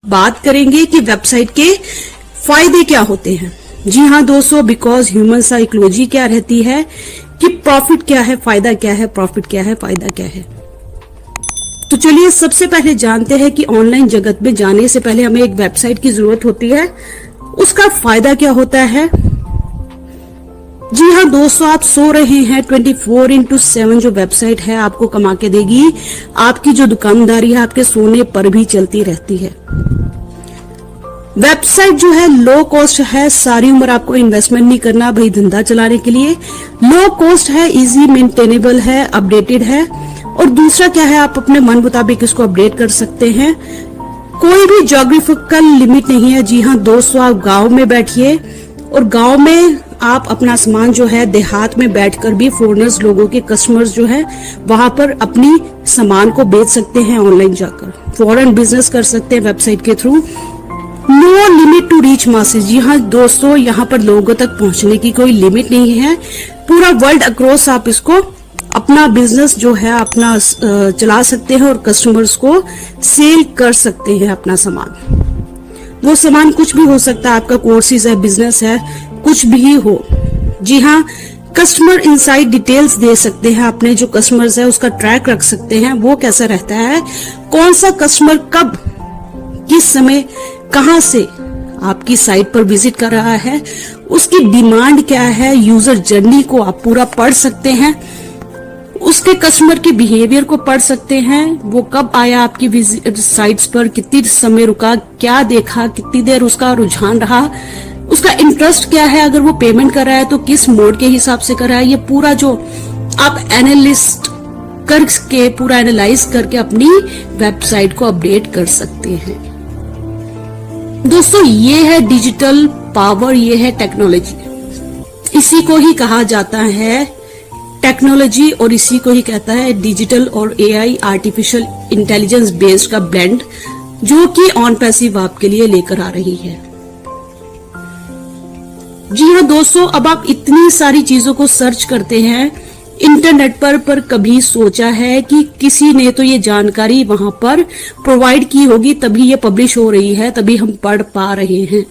बात करेंगे कि वेबसाइट के फायदे क्या होते हैं। जी हाँ दोस्तों, बिकॉज ह्यूमन साइकोलॉजी क्या रहती है कि प्रॉफिट क्या है, फायदा क्या है, प्रॉफिट क्या है, फायदा क्या है। तो चलिए सबसे पहले जानते हैं कि ऑनलाइन जगत में जाने से पहले हमें एक वेबसाइट की जरूरत होती है, उसका फायदा क्या होता है। जी हाँ दोस्तों, आप सो रहे हैं 24/7 जो वेबसाइट है आपको कमा के देगी। आपकी जो दुकानदारी है आपके सोने पर भी चलती रहती है। वेबसाइट जो है लो कॉस्ट है, सारी उम्र आपको इन्वेस्टमेंट नहीं करना भाई धंधा चलाने के लिए। लो कॉस्ट है, इजी मेंटेनेबल है, अपडेटेड है। और दूसरा क्या है, आप अपने मन मुताबिक इसको अपडेट कर सकते हैं। कोई भी ज्योग्राफिकल लिमिट नहीं है। जी हाँ दोस्तों, आप गांव में बैठिए और गांव में आप अपना सामान जो है देहात में बैठकर भी फॉरेनर्स लोगों के कस्टमर्स जो है वहां पर अपनी सामान को बेच सकते हैं। ऑनलाइन जाकर फॉरेन बिजनेस कर सकते हैं वेबसाइट के through. No limit to reach masses. जी हाँ दोस्तों, यहाँ पर लोगों तक पहुंचने की कोई लिमिट नहीं है। पूरा वर्ल्ड अक्रॉस आप इसको अपना बिजनेस जो है अपना चला सकते हैं और कस्टमर्स को सेल कर सकते हैं अपना सामान। वो सामान कुछ भी हो सकता है, आपका कोर्सेज है, बिजनेस है, कुछ भी हो। जी हाँ, कस्टमर इनसाइट डिटेल्स दे सकते हैं। अपने जो कस्टमर्स है उसका ट्रैक रख सकते हैं। वो कैसा रहता है, कौन सा कस्टमर कब किस समय कहां से आपकी साइट पर विजिट कर रहा है, उसकी डिमांड क्या है, यूजर जर्नी को आप पूरा पढ़ सकते हैं। उसके कस्टमर के बिहेवियर को पढ़ सकते हैं। वो कब आया आपकी साइट्स पर, कितनी समय रुका, क्या देखा, कितनी देर उसका रुझान रहा, उसका इंटरेस्ट क्या है, अगर वो पेमेंट कर रहा है तो किस मोड के हिसाब से कर रहा है। ये पूरा जो आप एनालिस्ट करके पूरा एनालाइज करके अपनी वेबसाइट को अपडेट कर सकते हैं। दोस्तों ये है डिजिटल पावर, ये है टेक्नोलॉजी। इसी को ही कहा जाता है टेक्नोलॉजी और इसी को ही कहता है डिजिटल और एआई आर्टिफिशियल इंटेलिजेंस बेस्ड का ब्लेंड, जो कि ऑन पैसिव आपके लिए लेकर आ रही है। जी हाँ दोस्तों, अब आप इतनी सारी चीजों को सर्च करते हैं इंटरनेट पर कभी सोचा है कि किसी ने तो ये जानकारी वहां पर प्रोवाइड की होगी, तभी ये पब्लिश हो रही है, तभी हम पढ़ पा रहे हैं।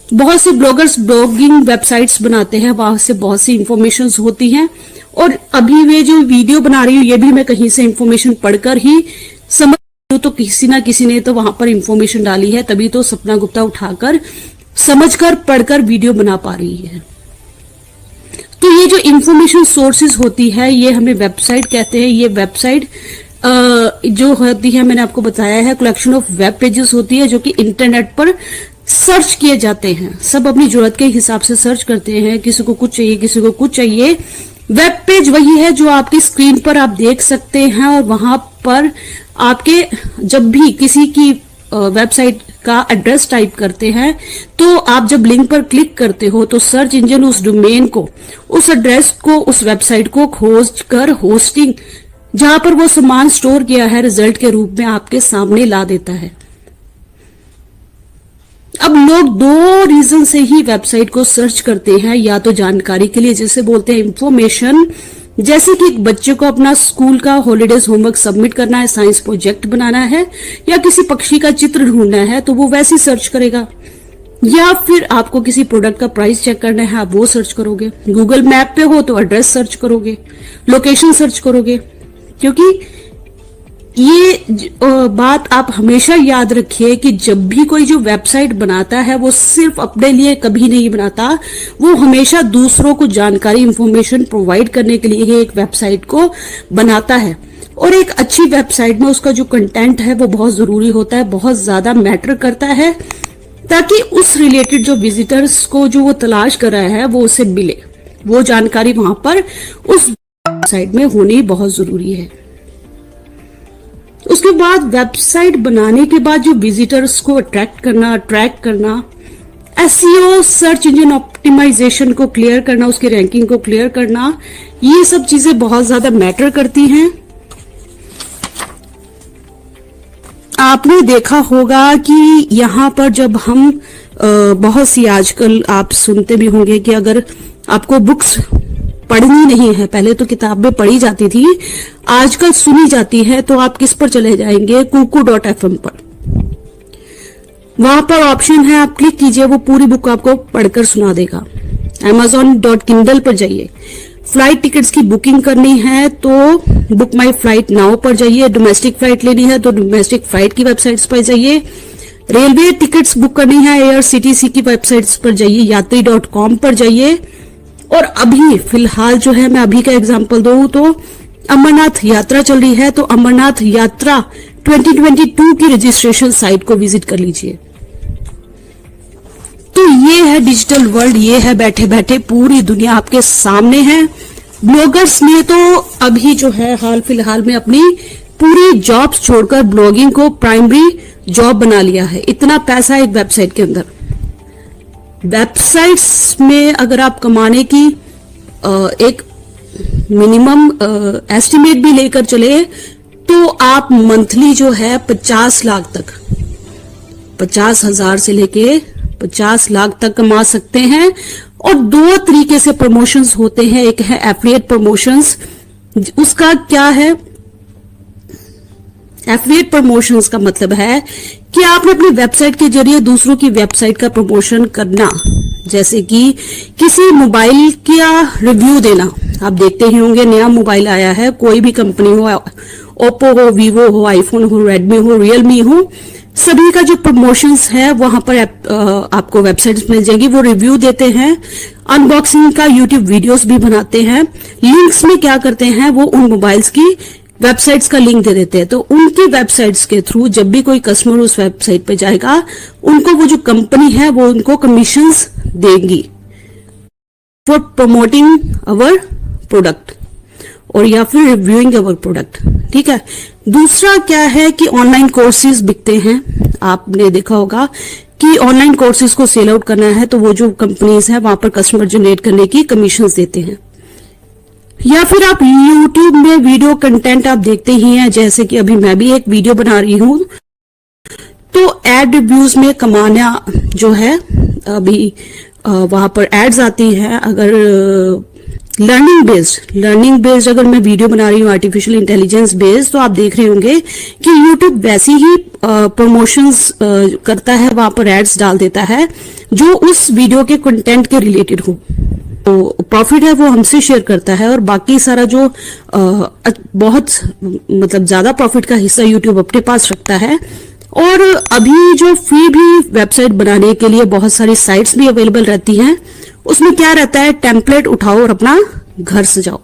बहुत से ब्लॉगर्स ब्लॉगिंग वेबसाइट्स बनाते हैं, वहां से बहुत सी इंफॉर्मेशन होती हैं। और अभी वे जो वीडियो बना रही हूँ ये भी मैं कहीं से इंफॉर्मेशन पढ़कर ही समझ रही हूँ, तो किसी ना किसी ने तो वहां पर इंफॉर्मेशन डाली है, तभी तो सपना गुप्ता उठाकर समझकर पढ़कर वीडियो बना पा रही है। तो ये जो इंफॉर्मेशन सोर्सेज होती है ये हमें वेबसाइट कहते हैं। ये वेबसाइट जो होती है, मैंने आपको बताया है, कलेक्शन ऑफ वेब पेजेस होती है जो कि इंटरनेट पर सर्च किए जाते हैं। सब अपनी जरूरत के हिसाब से सर्च करते हैं, किसी को कुछ चाहिए, किसी को कुछ चाहिए। वेब पेज वही है जो आपकी स्क्रीन पर आप देख सकते हैं और वहां पर आपके जब भी किसी की वेबसाइट का एड्रेस टाइप करते हैं तो आप जब लिंक पर क्लिक करते हो तो सर्च इंजन उस डोमेन को, उस एड्रेस को, उस वेबसाइट को खोज कर होस्टिंग जहां पर वो सामान स्टोर किया है रिजल्ट के रूप में आपके सामने ला देता है। अब लोग दो रीजन से ही वेबसाइट को सर्च करते हैं, या तो जानकारी के लिए जिसे बोलते हैं इंफॉर्मेशन, जैसे कि एक बच्चे को अपना स्कूल का हॉलीडेज होमवर्क सबमिट करना है, साइंस प्रोजेक्ट बनाना है, या किसी पक्षी का चित्र ढूंढना है तो वो वैसे ही सर्च करेगा। या फिर आपको किसी प्रोडक्ट का प्राइस चेक करना है, आप वो सर्च करोगे। गूगल मैप पे हो तो एड्रेस सर्च करोगे, लोकेशन सर्च करोगे। क्योंकि ये बात आप हमेशा याद रखिए कि जब भी कोई जो वेबसाइट बनाता है वो सिर्फ अपने लिए कभी नहीं बनाता, वो हमेशा दूसरों को जानकारी इंफॉर्मेशन प्रोवाइड करने के लिए ही एक वेबसाइट को बनाता है। और एक अच्छी वेबसाइट में उसका जो कंटेंट है वो बहुत जरूरी होता है, बहुत ज्यादा मैटर करता है, ताकि उस रिलेटेड जो विजिटर्स को जो वो तलाश कर रहा है वो उसे मिले। वो जानकारी वहां पर उस वेबसाइट में होनी बहुत जरूरी है। उसके बाद वेबसाइट बनाने के बाद जो विजिटर्स को अट्रैक्ट करना, ट्रैक करना, एसईओ सर्च इंजन ऑप्टिमाइजेशन को क्लियर करना, उसकी रैंकिंग को क्लियर करना, ये सब चीजें बहुत ज्यादा मैटर करती हैं। आपने देखा होगा कि यहाँ पर जब हम बहुत सी आजकल आप सुनते भी होंगे कि अगर आपको बुक्स पढ़नी नहीं है, पहले तो किताबें पढ़ी जाती थी, आजकल सुनी जाती है, तो आप किस पर चले जाएंगे? kuku.fm पर। वहां पर ऑप्शन है, आप क्लिक कीजिए, वो पूरी बुक आपको पढ़कर सुना देगा। amazon.kindle पर जाइए। फ्लाइट टिकट्स की बुकिंग करनी है तो बुक माई फ्लाइट नाउ पर जाइए। डोमेस्टिक फ्लाइट लेनी है तो डोमेस्टिक फ्लाइट की वेबसाइट्स पर जाइए। रेलवे टिकट्स बुक करनी है AIRCTC की वेबसाइट्स पर जाइए, यात्री.com पर जाइए। और अभी फिलहाल जो है, मैं अभी का एग्जांपल दूं तो अमरनाथ यात्रा चल रही है, तो अमरनाथ यात्रा 2022 की रजिस्ट्रेशन साइट को विजिट कर लीजिए। तो ये है डिजिटल वर्ल्ड, ये है बैठे बैठे पूरी दुनिया आपके सामने है। ब्लॉगर्स ने तो अभी जो है हाल फिलहाल में अपनी पूरी जॉब्स छोड़कर ब्लॉगिंग को प्राइमरी जॉब बना लिया है। इतना पैसा एक वेबसाइट के अंदर। वेबसाइट्स में अगर आप कमाने की एक मिनिमम एस्टिमेट भी लेकर चले तो आप मंथली जो है 50 लाख तक, 50,000 से लेके 50 लाख तक कमा सकते हैं। और दो तरीके से प्रमोशंस होते हैं, एक है एफिलिएट प्रमोशंस। उसका क्या है? एफिलिएट प्रमोशंस का मतलब है कि आपने अपनी वेबसाइट के जरिए दूसरों की वेबसाइट का प्रमोशन करना, जैसे कि किसी मोबाइल का रिव्यू देना। आप देखते ही होंगे नया मोबाइल आया है, कोई भी कंपनी हो, ओप्पो हो, वीवो हो, आईफोन हो, रेडमी हो, रियलमी हो, सभी का जो प्रमोशंस है वहां पर आपको वेबसाइट्स मिल जाएगी। वो रिव्यू देते हैं, अनबॉक्सिंग का यूट्यूब वीडियोस भी बनाते हैं। लिंक्स में क्या करते हैं, वो उन मोबाइल्स की वेबसाइट्स का लिंक दे देते हैं। तो उनकी वेबसाइट्स के थ्रू जब भी कोई कस्टमर उस वेबसाइट पे जाएगा, उनको वो जो कंपनी है वो उनको कमीशंस देगी फॉर प्रमोटिंग अवर प्रोडक्ट और या फिर रिव्यूइंग अवर प्रोडक्ट। ठीक है। दूसरा क्या है कि ऑनलाइन कोर्सेज बिकते हैं। आपने देखा होगा कि ऑनलाइन कोर्सेज को सेल आउट करना है तो वो जो कंपनीज है वहां पर कस्टमर जनरेट करने की कमीशंस देते हैं। या फिर आप YouTube में वीडियो कंटेंट आप देखते ही हैं, जैसे कि अभी मैं भी एक वीडियो बना रही हूं, तो एड रिव्यूज में कमाना जो है अभी वहां पर एड्स आती हैं। अगर लर्निंग बेस्ड अगर मैं वीडियो बना रही हूँ आर्टिफिशियल इंटेलिजेंस बेस्ड, तो आप देख रहे होंगे कि YouTube वैसी ही प्रमोशंस करता है, वहां पर एड्स डाल देता है जो उस वीडियो के कंटेंट के रिलेटेड हो। तो प्रॉफिट है वो हमसे शेयर करता है और बाकी सारा जो बहुत मतलब ज्यादा प्रॉफिट का हिस्सा YouTube अपने पास रखता है। और अभी जो फ्री भी वेबसाइट बनाने के लिए बहुत सारी साइट्स भी अवेलेबल रहती हैं, उसमें क्या रहता है, टेम्पलेट उठाओ और अपना घर सजाओ।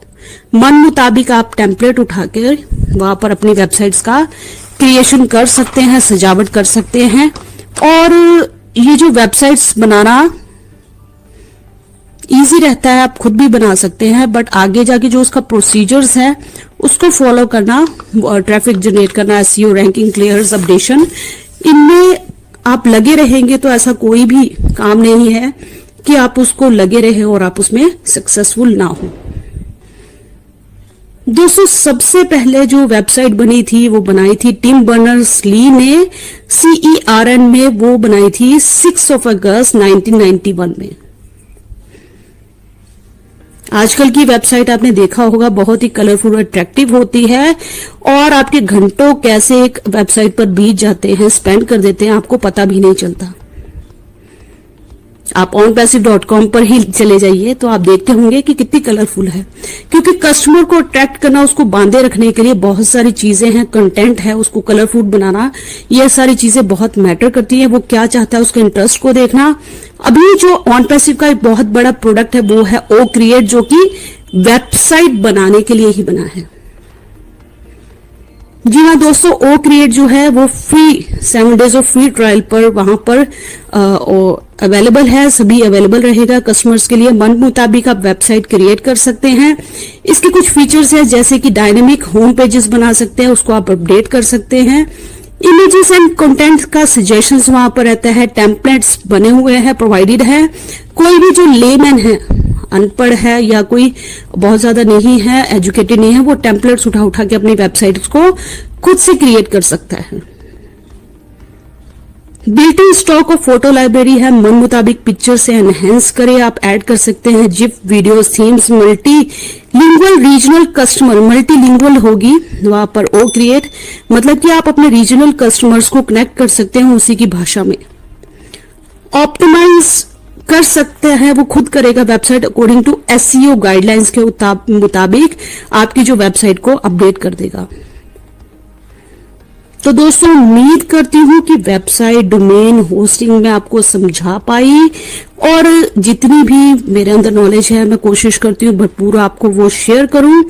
मन मुताबिक आप टेम्पलेट उठा के वहां पर अपनी वेबसाइट्स का क्रिएशन कर सकते हैं, सजावट कर सकते हैं। और ये जो वेबसाइट्स बनाना इजी रहता है, आप खुद भी बना सकते हैं, बट आगे जाके जो उसका प्रोसीजर्स है उसको फॉलो करना, ट्रैफिक जनरेट करना, SEO, रैंकिंग, क्लियर्स, अपडेशन, इनमें आप लगे रहेंगे तो ऐसा कोई भी काम नहीं है कि आप उसको लगे रहे और आप उसमें सक्सेसफुल ना हो। दोस्तों, सबसे पहले जो वेबसाइट बनी थी वो बनाई थी टिम बर्नर्स-ली ने CERN में, वो बनाई थी 6 अगस्त 1991 में। आजकल की वेबसाइट आपने देखा होगा बहुत ही कलरफुल और अट्रैक्टिव होती है और आपके घंटों कैसे एक वेबसाइट पर बीत जाते हैं, स्पेंड कर देते हैं, आपको पता भी नहीं चलता। आप onpassive.com पर ही चले जाइए तो आप देखते होंगे कि कितनी कलरफुल है, क्योंकि कस्टमर को अट्रैक्ट करना, उसको बांधे रखने के लिए बहुत सारी चीजें हैं, कंटेंट है, उसको कलरफुल बनाना, ये सारी चीजें बहुत मैटर करती हैं। वो क्या चाहता है उसके इंटरेस्ट को देखना। अभी जो OnPassive का एक बहुत बड़ा प्रोडक्ट है वो है OCreate, जो कि वेबसाइट बनाने के लिए ही बना है। जी हाँ दोस्तों, OCreate जो है वो free 7 days of free trial पर वहां पर अवेलेबल है, सभी अवेलेबल रहेगा कस्टमर्स के लिए। मन मुताबिक आप वेबसाइट क्रिएट कर सकते हैं। इसके कुछ फीचर्स हैं, जैसे कि डायनेमिक होम पेजेस बना सकते हैं, उसको आप अपडेट कर सकते हैं। इमेजेस एंड कंटेंट का सजेशंस वहां पर रहता है, टेम्पलेट्स बने हुए हैं, प्रोवाइडेड है। कोई भी जो लेमैन है, अनपढ़ है या कोई बहुत ज्यादा नहीं है, एजुकेटेड नहीं है, वो टेम्पलेट्स उठा के अपनी वेबसाइट्स को खुद से क्रिएट कर सकता है। Built in stock of photo library है, मन मुताबिक पिक्चर से एनहेंस करें, आप ऐड कर सकते हैं zip, videos, themes, multi lingual regional customer, multi lingual होगी वहां पर OCreate, मतलब कि आप अपने रीजनल कस्टमर्स को कनेक्ट कर सकते हैं उसी की भाषा में। ऑप्टिमाइज कर सकते हैं, वो खुद करेगा website according to SEO guidelines के मुताबिक आपकी जो वेबसाइट को अपडेट कर देगा। तो दोस्तों उम्मीद करती हूं कि वेबसाइट डोमेन होस्टिंग में आपको समझा पाई, और जितनी भी मेरे अंदर नॉलेज है मैं कोशिश करती हूँ भरपूर आपको वो शेयर करूं।